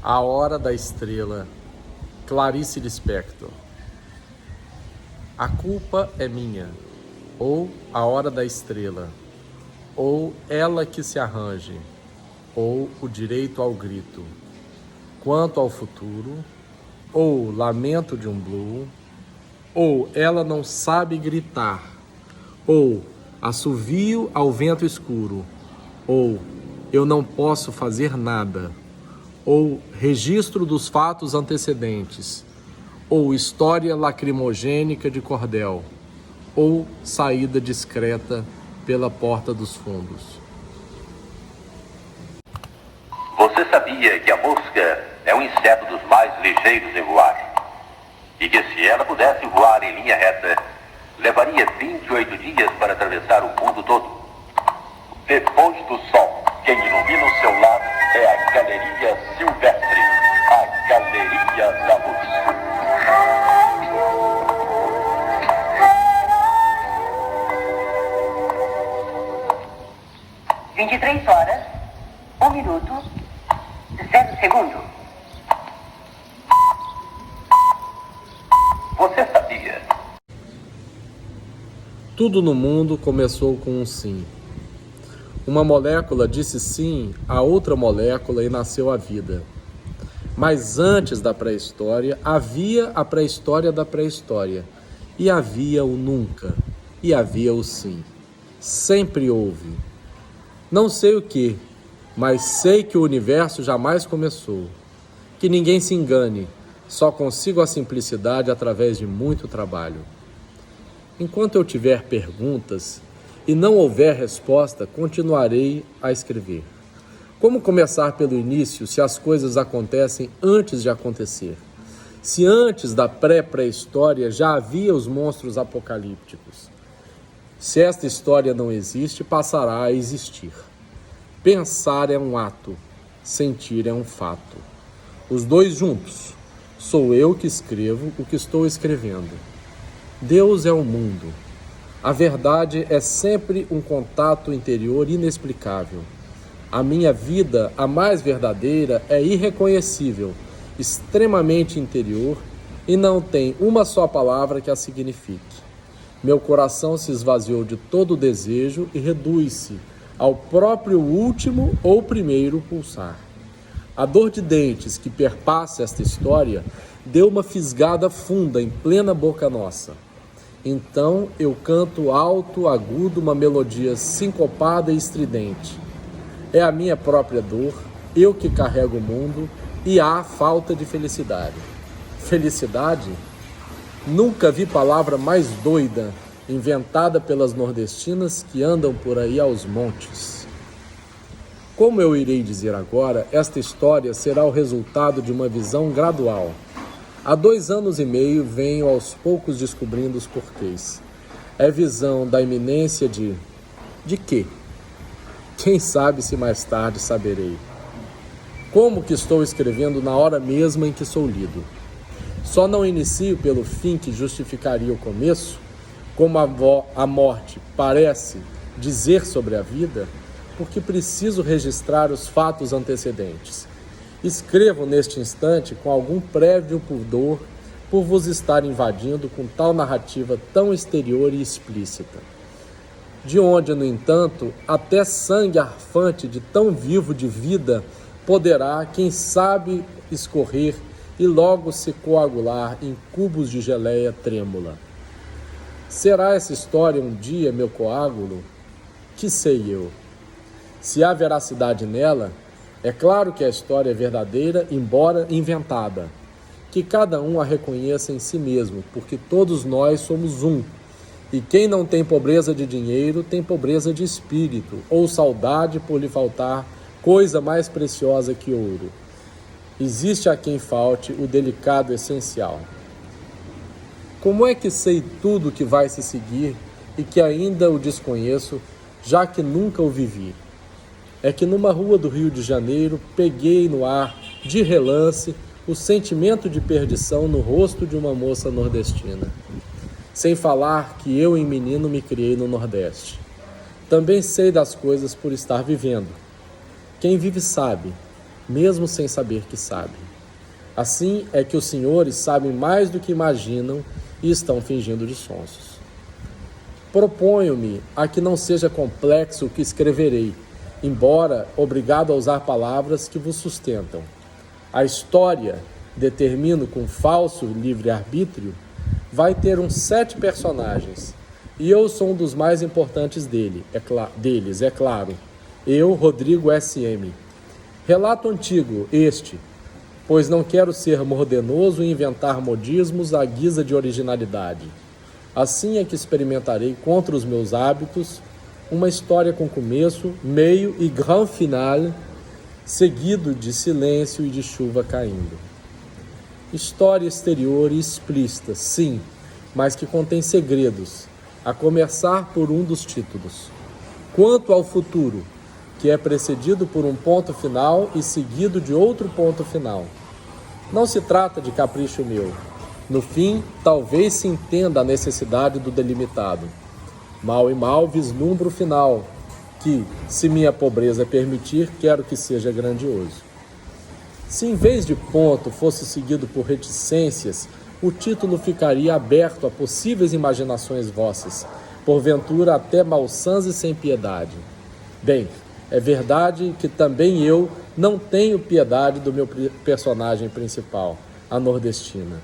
A Hora da Estrela, Clarice Lispector. A culpa é minha, ou a hora da estrela, ou ela que se arranje, ou o direito ao grito. Quanto ao futuro, ou lamento de um blue, ou ela não sabe gritar, ou assovio ao vento escuro, ou eu não posso fazer nada, ou registro dos fatos antecedentes, ou história lacrimogênica de cordel, ou saída discreta pela porta dos fundos. Você sabia que a mosca é um inseto dos mais ligeiros em voar? E que se ela pudesse voar em linha reta, levaria 28 dias para atravessar o mundo todo? Depois do sol, quem ilumina o seu lado é a Galeria Silvestre, a Galeria da Luz. 23 horas, 1 minuto, 0 segundo. Você sabia? Tudo no mundo começou com um sim. Uma molécula disse sim a outra molécula e nasceu a vida. Mas antes da pré-história, havia a pré-história da pré-história. E havia o nunca. E havia o sim. Sempre houve. Não sei o que, mas sei que o universo jamais começou. Que ninguém se engane, só consigo a simplicidade através de muito trabalho. Enquanto eu tiver perguntas e não houver resposta, continuarei a escrever. Como começar pelo início se as coisas acontecem antes de acontecer? Se antes da pré-pré-história já havia os monstros apocalípticos? Se esta história não existe, passará a existir. Pensar é um ato, sentir é um fato. Os dois juntos. Sou eu que escrevo o que estou escrevendo. Deus é o mundo. A verdade é sempre um contato interior inexplicável. A minha vida, a mais verdadeira, é irreconhecível, extremamente interior e não tem uma só palavra que a signifique. Meu coração se esvaziou de todo desejo e reduz-se ao próprio último ou primeiro pulsar. A dor de dentes que perpassa esta história deu uma fisgada funda em plena boca nossa. Então eu canto alto, agudo, uma melodia sincopada e estridente. É a minha própria dor, eu que carrego o mundo e há falta de felicidade. Felicidade? Nunca vi palavra mais doida, inventada pelas nordestinas que andam por aí aos montes. Como eu irei dizer agora, esta história será o resultado de uma visão gradual. Há 2 anos e meio venho aos poucos descobrindo os porquês. É visão da iminência de quê? Quem sabe se mais tarde saberei. Como que estou escrevendo na hora mesma em que sou lido? Só não inicio pelo fim que justificaria o começo, como a morte parece dizer sobre a vida, porque preciso registrar os fatos antecedentes. Escrevo neste instante com algum prévio pudor por vos estar invadindo com tal narrativa tão exterior e explícita. De onde, no entanto, até sangue arfante de tão vivo de vida poderá, quem sabe, escorrer e logo se coagular em cubos de geleia trêmula. Será essa história um dia meu coágulo? Que sei eu? Se há veracidade nela, é claro que a história é verdadeira, embora inventada. Que cada um a reconheça em si mesmo, porque todos nós somos um. E quem não tem pobreza de dinheiro, tem pobreza de espírito, ou saudade por lhe faltar coisa mais preciosa que ouro. Existe a quem falte o delicado essencial. Como é que sei tudo que vai se seguir e que ainda o desconheço, já que nunca o vivi? É que numa rua do Rio de Janeiro peguei no ar, de relance, o sentimento de perdição no rosto de uma moça nordestina. Sem falar que eu em menino me criei no Nordeste. Também sei das coisas por estar vivendo. Quem vive sabe. mesmo sem saber que sabem. Assim é que os senhores sabem mais do que imaginam e estão fingindo de sonsos. Proponho-me a que não seja complexo o que escreverei, embora obrigado a usar palavras que vos sustentam. A história, determino com falso livre-arbítrio, vai ter uns 7 personagens, e eu sou um dos mais importantes deles, é claro. Eu, Rodrigo S.M. Relato antigo este, pois não quero ser mordenoso e inventar modismos à guisa de originalidade. Assim é que experimentarei contra os meus hábitos uma história com começo, meio e grand final, seguido de silêncio e de chuva caindo. História exterior e explícita, sim, mas que contém segredos, a começar por um dos títulos. Quanto ao futuro, que é precedido por um ponto final e seguido de outro ponto final. Não se trata de capricho meu. No fim, talvez se entenda a necessidade do delimitado. Mal e mal vislumbro o final, que, se minha pobreza permitir, quero que seja grandioso. Se em vez de ponto fosse seguido por reticências, o título ficaria aberto a possíveis imaginações vossas, porventura até malsãs e sem piedade. Bem, é verdade que também eu não tenho piedade do meu personagem principal, a nordestina.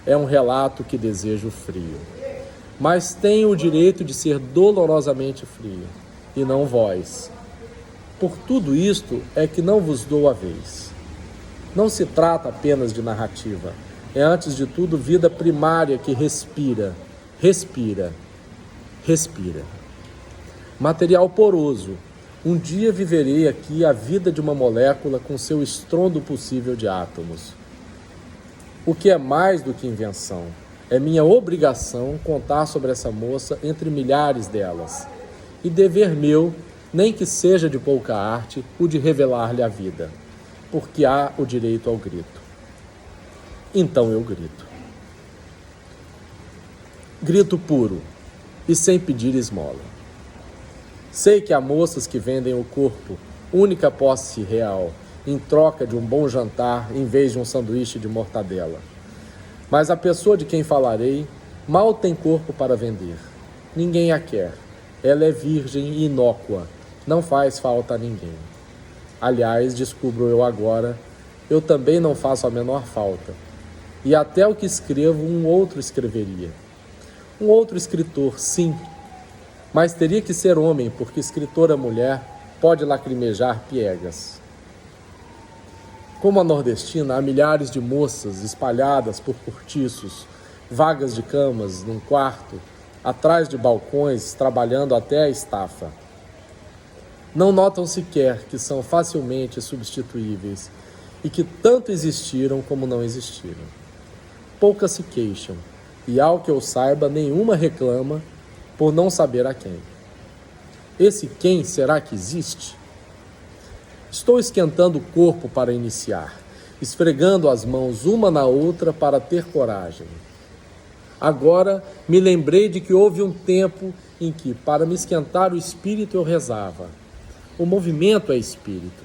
É um relato que desejo frio. Mas tenho o direito de ser dolorosamente frio, e não vós. Por tudo isto é que não vos dou a vez. Não se trata apenas de narrativa. É, antes de tudo, vida primária que respira. Material poroso. Um dia viverei aqui a vida de uma molécula com seu estrondo possível de átomos. O que é mais do que invenção. É minha obrigação contar sobre essa moça entre milhares delas. E dever meu, nem que seja de pouca arte, o de revelar-lhe a vida. Porque há o direito ao grito. Então eu grito. Grito puro e sem pedir esmola. Sei que há moças que vendem o corpo, única posse real, em troca de um bom jantar em vez de um sanduíche de mortadela. Mas a pessoa de quem falarei mal tem corpo para vender. Ninguém a quer. Ela é virgem e inócua, não faz falta a ninguém. Aliás, descubro eu agora, eu também não faço a menor falta. E até o que escrevo um outro escreveria. Um outro escritor, sim, mas teria que ser homem, porque escritora mulher pode lacrimejar piegas. Como a nordestina, há milhares de moças espalhadas por cortiços, vagas de camas num quarto, atrás de balcões, trabalhando até a estafa. Não notam sequer que são facilmente substituíveis e que tanto existiram como não existiram. Poucas se queixam, e ao que eu saiba, nenhuma reclama por não saber a quem. Esse quem será que existe? Estou esquentando o corpo para iniciar, esfregando as mãos uma na outra para ter coragem. Agora me lembrei de que houve um tempo em que, para me esquentar o espírito, eu rezava. O movimento é espírito.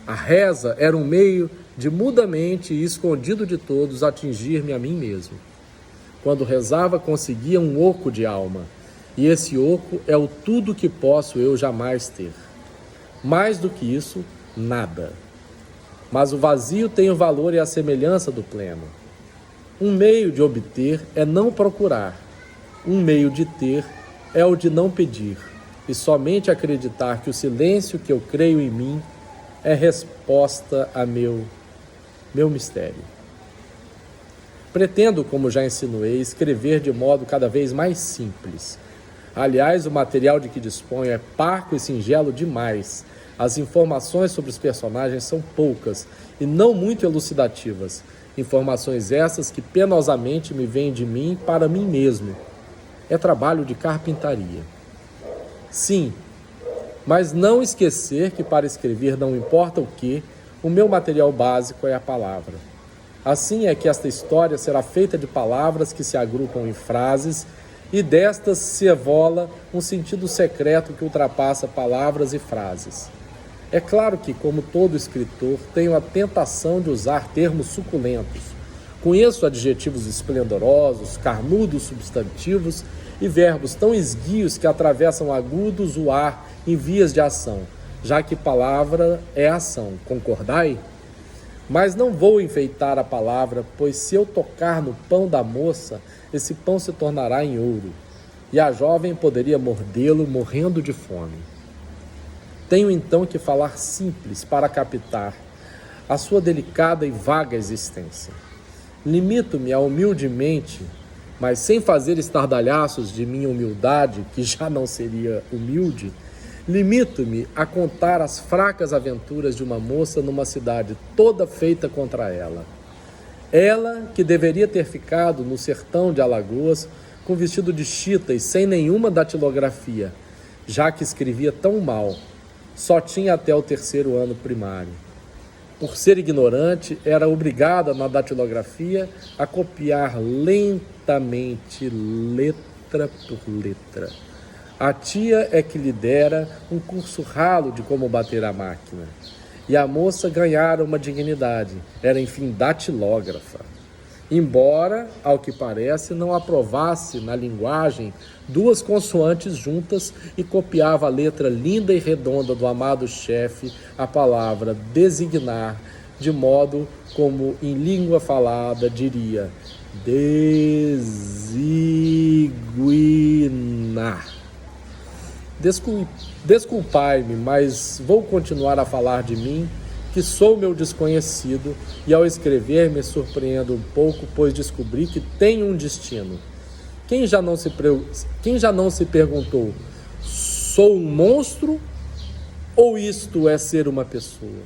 A reza era um meio de mudamente e escondido de todos atingir-me a mim mesmo. Quando rezava, conseguia um oco de alma, e esse oco é o tudo que posso eu jamais ter. Mais do que isso, nada. Mas o vazio tem o valor e a semelhança do pleno. Um meio de obter é não procurar. Um meio de ter é o de não pedir, e somente acreditar que o silêncio que eu creio em mim é resposta a meu mistério. Pretendo, como já insinuei, escrever de modo cada vez mais simples. Aliás, o material de que disponho é parco e singelo demais. As informações sobre os personagens são poucas e não muito elucidativas. Informações essas que penosamente me vêm de mim para mim mesmo. É trabalho de carpintaria. Sim, mas não esquecer que para escrever não importa o que, o meu material básico é a palavra. Assim é que esta história será feita de palavras que se agrupam em frases e destas se evola um sentido secreto que ultrapassa palavras e frases. É claro que, como todo escritor, tenho a tentação de usar termos suculentos. Conheço adjetivos esplendorosos, carnudos substantivos e verbos tão esguios que atravessam agudos o ar em vias de ação, já que palavra é ação. Concordai? Mas não vou enfeitar a palavra, pois se eu tocar no pão da moça, esse pão se tornará em ouro, e a jovem poderia mordê-lo morrendo de fome. Tenho então que falar simples para captar a sua delicada e vaga existência. Limito-me a humildemente, mas sem fazer estardalhaços de minha humildade, que já não seria humilde, limito-me a contar as fracas aventuras de uma moça numa cidade toda feita contra ela. Ela, que deveria ter ficado no sertão de Alagoas, com vestido de chita e sem nenhuma datilografia, já que escrevia tão mal, só tinha até o 3º ano primário. Por ser ignorante, era obrigada na datilografia a copiar lentamente, letra por letra. A tia é que lhe dera um curso ralo de como bater a máquina. E a moça ganhara uma dignidade, era enfim datilógrafa. Embora, ao que parece, não aprovasse na linguagem 2 consoantes juntas e copiava a letra linda e redonda do amado chefe, a palavra designar, de modo como em língua falada diria designar. Desculpai-me, mas vou continuar a falar de mim, que sou meu desconhecido, e ao escrever me surpreendo um pouco, pois descobri que tenho um destino. Quem já não se perguntou, sou um monstro ou isto é ser uma pessoa?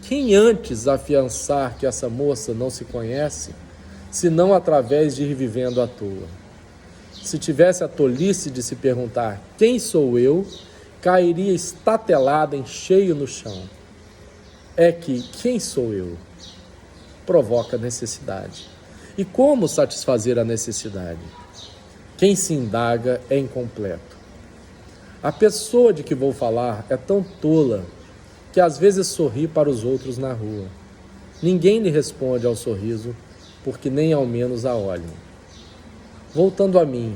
Quem antes afiançar que essa moça não se conhece, senão através de ir vivendo à toa? Se tivesse a tolice de se perguntar quem sou eu, cairia estatelada em cheio no chão. É que quem sou eu? Provoca necessidade. E como satisfazer a necessidade? Quem se indaga é incompleto. A pessoa de que vou falar é tão tola que às vezes sorri para os outros na rua. Ninguém lhe responde ao sorriso, porque nem ao menos a olham. Voltando a mim,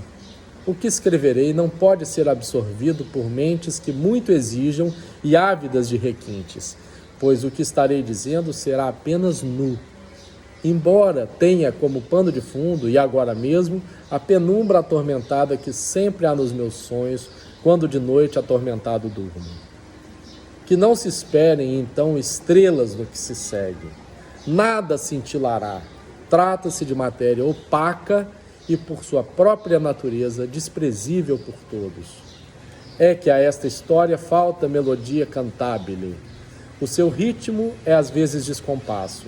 o que escreverei não pode ser absorvido por mentes que muito exijam e ávidas de requintes, pois o que estarei dizendo será apenas nu. Embora tenha como pano de fundo, e agora mesmo, a penumbra atormentada que sempre há nos meus sonhos, quando de noite atormentado durmo. Que não se esperem, então, estrelas no que se segue. Nada cintilará. Trata-se de matéria opaca e, por sua própria natureza, desprezível por todos. É que a esta história falta melodia cantabile. O seu ritmo é às vezes descompasso.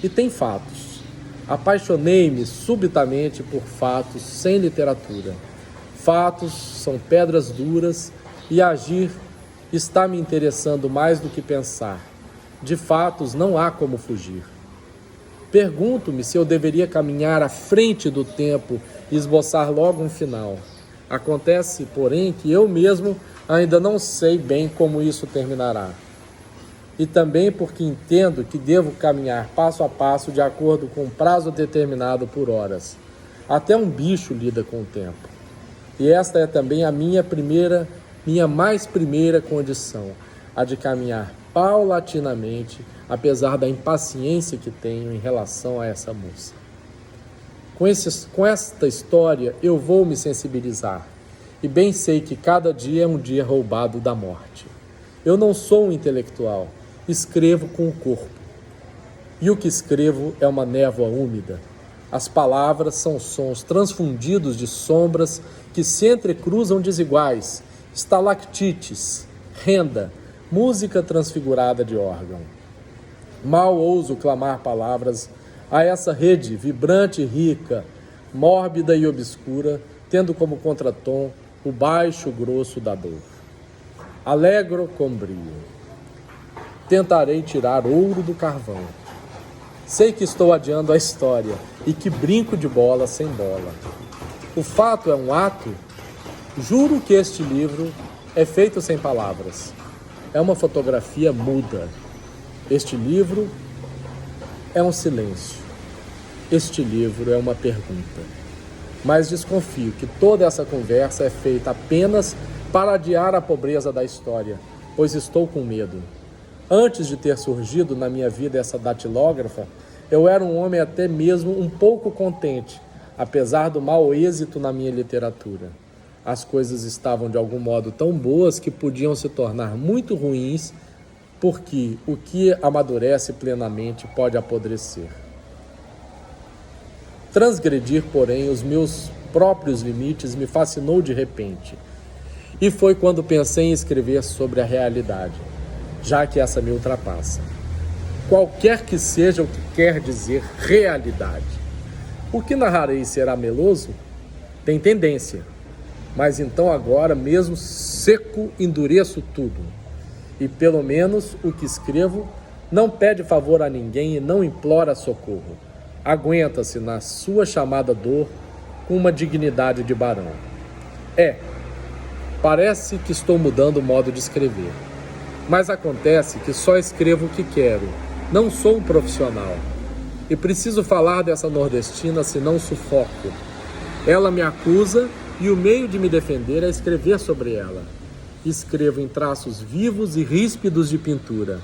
E tem fatos. Apaixonei-me subitamente por fatos sem literatura. Fatos são pedras duras e agir está me interessando mais do que pensar. De fatos não há como fugir. Pergunto-me se eu deveria caminhar à frente do tempo e esboçar logo um final. Acontece, porém, que eu mesmo ainda não sei bem como isso terminará. E também porque entendo que devo caminhar passo a passo de acordo com um prazo determinado por horas. Até um bicho lida com o tempo. E esta é também a minha mais primeira condição, a de caminhar paulatinamente, apesar da impaciência que tenho em relação a essa moça. Com esta história eu vou me sensibilizar, e bem sei que cada dia é um dia roubado da morte. Eu não sou um intelectual, escrevo com o corpo. E o que escrevo é uma névoa úmida. As palavras são sons transfundidos de sombras que se entrecruzam desiguais, estalactites, renda, música transfigurada de órgão. Mal ouso clamar palavras a essa rede vibrante e rica, mórbida e obscura, tendo como contratom o baixo grosso da dor. Alegro com brio. Tentarei tirar ouro do carvão. Sei que estou adiando a história e que brinco de bola sem bola. O fato é um ato. Juro que este livro é feito sem palavras. é uma fotografia muda. Este livro é um silêncio. Este livro é uma pergunta. Mas desconfio que toda essa conversa é feita apenas para adiar a pobreza da história, pois estou com medo. Antes de ter surgido na minha vida essa datilógrafa, eu era um homem até mesmo um pouco contente, apesar do mau êxito na minha literatura. As coisas estavam de algum modo tão boas que podiam se tornar muito ruins, porque o que amadurece plenamente pode apodrecer. Transgredir, porém, os meus próprios limites me fascinou de repente. E foi quando pensei em escrever sobre a realidade, já que essa me ultrapassa. Qualquer que seja o que quer dizer realidade. O que narrarei será meloso? Tem tendência. Mas então agora, mesmo seco, endureço tudo. E pelo menos o que escrevo não pede favor a ninguém e não implora socorro. Aguenta-se na sua chamada dor com uma dignidade de barão. Parece que estou mudando o modo de escrever. Mas acontece que só escrevo o que quero. Não sou um profissional. E preciso falar dessa nordestina, senão sufoco. Ela me acusa e o meio de me defender é escrever sobre ela. Escrevo em traços vivos e ríspidos de pintura.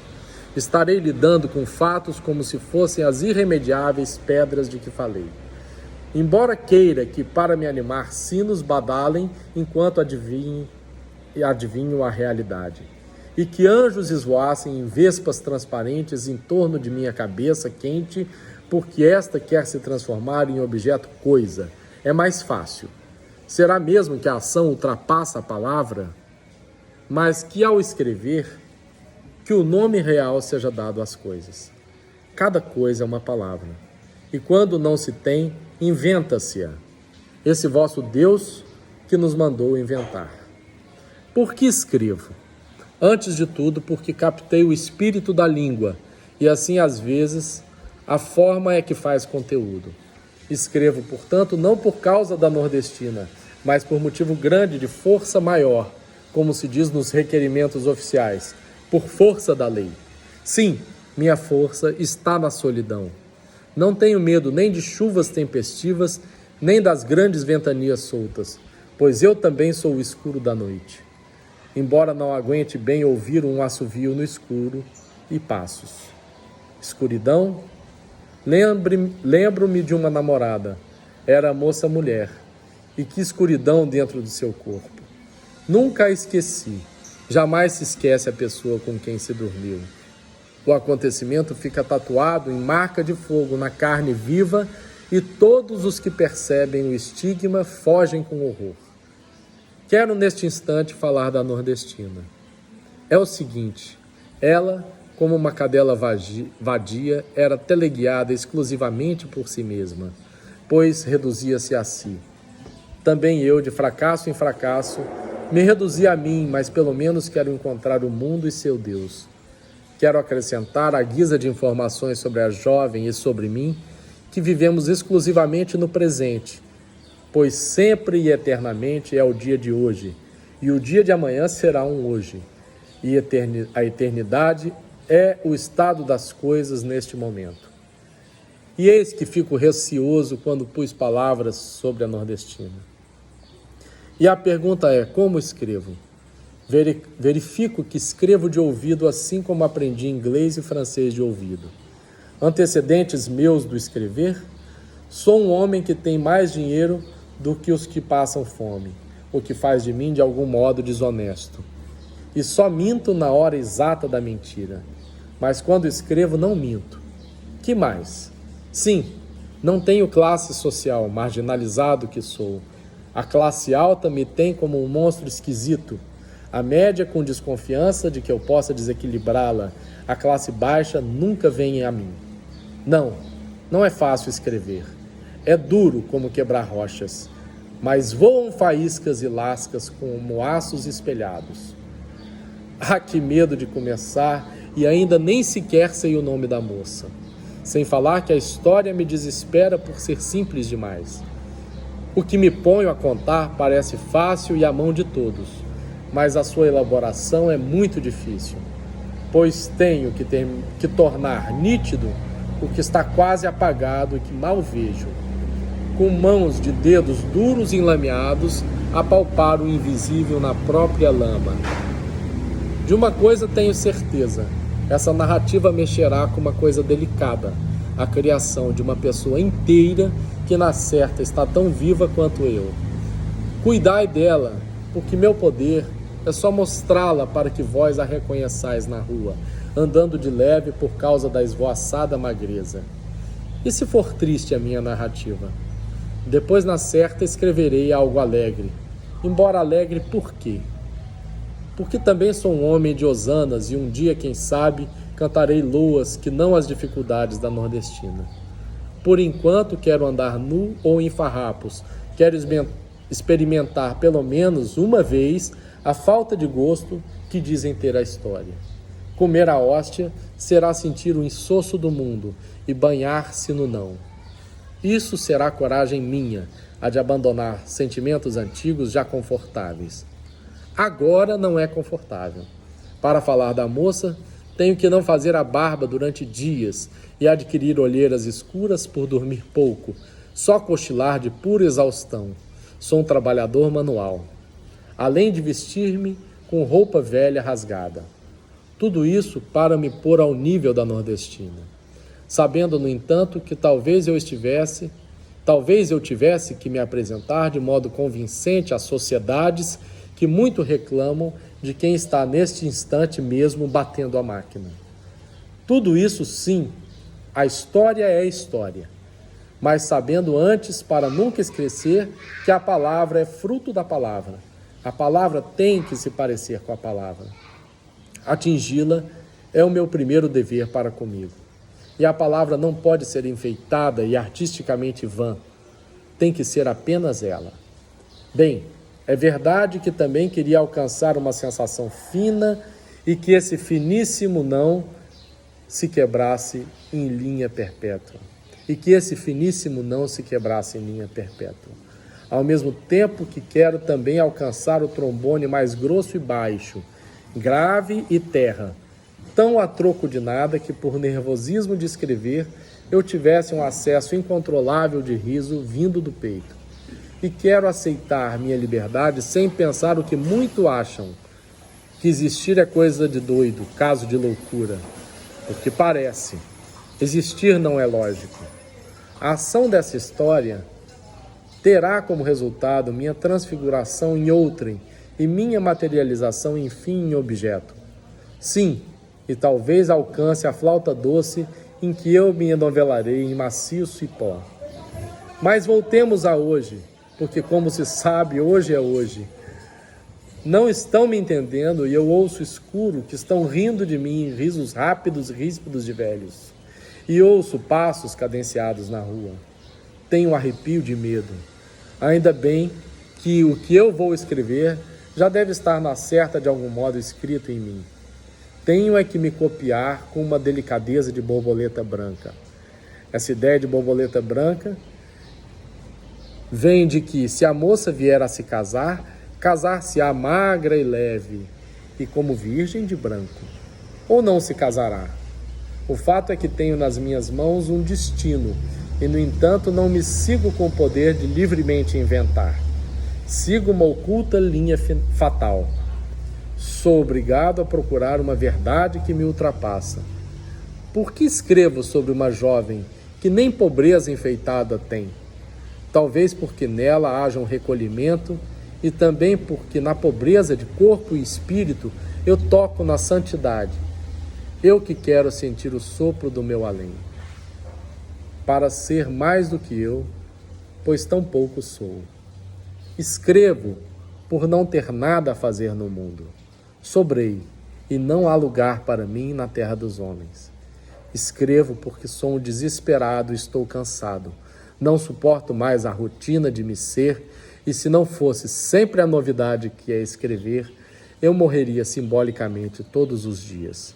Estarei lidando com fatos como se fossem as irremediáveis pedras de que falei. Embora queira que, para me animar, sinos badalem enquanto adivinho a realidade, e que anjos esvoassem em vespas transparentes em torno de minha cabeça quente, porque esta quer se transformar em objeto coisa. É mais fácil. Será mesmo que a ação ultrapassa a palavra? Mas que ao escrever, que o nome real seja dado às coisas. Cada coisa é uma palavra. E quando não se tem, inventa-se-a. Esse vosso Deus que nos mandou inventar. Por que escrevo? Antes de tudo, porque captei o espírito da língua, e assim, às vezes, a forma é que faz conteúdo. Escrevo, portanto, não por causa da nordestina, mas por motivo grande de força maior, como se diz nos requerimentos oficiais, por força da lei. Sim, minha força está na solidão. Não tenho medo nem de chuvas tempestivas, nem das grandes ventanias soltas, pois eu também sou o escuro da noite. Embora não aguente bem ouvir um assovio no escuro e passos. Escuridão? Lembro-me de uma namorada. Era moça mulher. E que escuridão dentro do seu corpo. Nunca a esqueci. Jamais se esquece a pessoa com quem se dormiu. O acontecimento fica tatuado em marca de fogo na carne viva e todos os que percebem o estigma fogem com horror. Quero neste instante falar da nordestina. É o seguinte, ela, como uma cadela vadia, era teleguiada exclusivamente por si mesma, pois reduzia-se a si. Também eu, de fracasso em fracasso, me reduzi a mim, mas pelo menos quero encontrar o mundo e seu Deus. Quero acrescentar, à guisa de informações sobre a jovem e sobre mim, que vivemos exclusivamente no presente, pois sempre e eternamente é o dia de hoje, e o dia de amanhã será um hoje, e a eternidade é o estado das coisas neste momento. E eis que fico receoso quando pus palavras sobre a nordestina. E a pergunta é, como escrevo? Verifico que escrevo de ouvido assim como aprendi inglês e francês de ouvido. Antecedentes meus do escrever? Sou um homem que tem mais dinheiro do que os que passam fome, o que faz de mim de algum modo desonesto. E só minto na hora exata da mentira. Mas quando escrevo não minto. Que mais? Sim, não tenho classe social, marginalizado que sou. A classe alta me tem como um monstro esquisito. A média com desconfiança de que eu possa desequilibrá-la. A classe baixa nunca vem a mim. Não é fácil escrever. É duro como quebrar rochas. Mas voam faíscas e lascas como aços espelhados. Ah, que medo de começar e ainda nem sequer sei o nome da moça. Sem falar que a história me desespera por ser simples demais. O que me ponho a contar parece fácil e à mão de todos. mas a sua elaboração é muito difícil, pois tenho que tornar nítido o que está quase apagado e que mal vejo, com mãos de dedos duros e enlameados, apalpar o invisível na própria lama. De uma coisa tenho certeza: essa narrativa mexerá com uma coisa delicada, a criação de uma pessoa inteira que na certa está tão viva quanto eu. Cuidai dela, porque meu poder é só mostrá-la para que vós a reconheçais na rua, andando de leve por causa da esvoaçada magreza. E se for triste a minha narrativa? Depois na certa escreverei algo alegre, embora alegre por quê? Porque também sou um homem de hosanas e um dia, quem sabe, cantarei loas que não as dificuldades da nordestina. Por enquanto quero andar nu ou em farrapos, quero experimentar pelo menos uma vez a falta de gosto que dizem ter a história. Comer a hóstia será sentir o insosso do mundo e banhar-se no não. Isso será coragem minha, a de abandonar sentimentos antigos já confortáveis. Agora não é confortável. Para falar da moça, tenho que não fazer a barba durante dias e adquirir olheiras escuras por dormir pouco, só cochilar de pura exaustão. Sou um trabalhador manual. Além de vestir-me com roupa velha rasgada. Tudo isso para me pôr ao nível da nordestina. Sabendo, no entanto, que talvez eu tivesse que me apresentar de modo convincente às sociedades que muito reclamam de quem está neste instante mesmo batendo a máquina. Tudo isso, sim, a história é história, mas sabendo antes, para nunca esquecer, que a palavra é fruto da palavra. A palavra tem que se parecer com a palavra. Atingi-la é o meu primeiro dever para comigo. E a palavra não pode ser enfeitada e artisticamente vã. Tem que ser apenas ela. Bem, é verdade que também queria alcançar uma sensação fina e que esse finíssimo não se quebrasse em linha perpétua. Ao mesmo tempo que quero também alcançar o trombone mais grosso e baixo, grave e terra, tão a troco de nada que por nervosismo de escrever eu tivesse um acesso incontrolável de riso vindo do peito. E quero aceitar minha liberdade sem pensar o que muito acham, que existir é coisa de doido, caso de loucura. Porque parece. Existir não é lógico. A ação dessa história terá como resultado minha transfiguração em outrem e minha materialização, enfim, em objeto. Sim, e talvez alcance a flauta doce em que eu me enovelarei em maciço e pó. Mas voltemos a hoje, porque, como se sabe, hoje é hoje. Não estão me entendendo e eu ouço escuro que estão rindo de mim em risos rápidos e ríspidos de velhos. E ouço passos cadenciados na rua. Tenho um arrepio de medo. Ainda bem que o que eu vou escrever já deve estar na certa de algum modo escrito em mim. Tenho é que me copiar com uma delicadeza de borboleta branca. Essa ideia de borboleta branca vem de que, se a moça vier a se casar, casar-se-á magra e leve, e como virgem de branco. Ou não se casará. O fato é que tenho nas minhas mãos um destino, e, no entanto, não me sigo com o poder de livremente inventar. Sigo uma oculta linha fatal. Sou obrigado a procurar uma verdade que me ultrapassa. Por que escrevo sobre uma jovem que nem pobreza enfeitada tem? Talvez porque nela haja um recolhimento e também porque na pobreza de corpo e espírito eu toco na santidade. Eu que quero sentir o sopro do meu além. Para ser mais do que eu, pois tão pouco sou. Escrevo por não ter nada a fazer no mundo. Sobrei, e não há lugar para mim na terra dos homens. Escrevo porque sou um desesperado e estou cansado. Não suporto mais a rotina de me ser, e se não fosse sempre a novidade que é escrever, eu morreria simbolicamente todos os dias.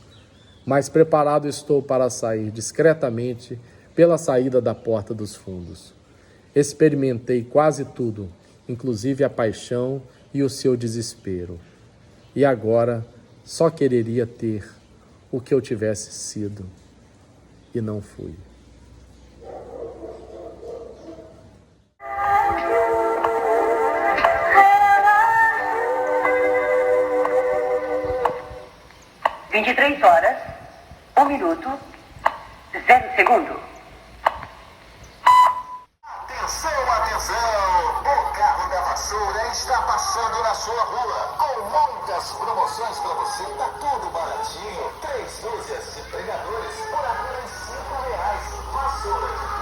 Mas preparado estou para sair discretamente pela saída da porta dos fundos. Experimentei quase tudo, inclusive a paixão e o seu desespero. e agora só quereria ter o que eu tivesse sido e não fui. (23h, 1 minuto, 0 segundo). Atenção, atenção! O carro da vassoura está passando na sua rua com muitas promoções para você. Tá tudo baratinho. 3 dúzias de pregadores por apenas R$ 5. Vassoura de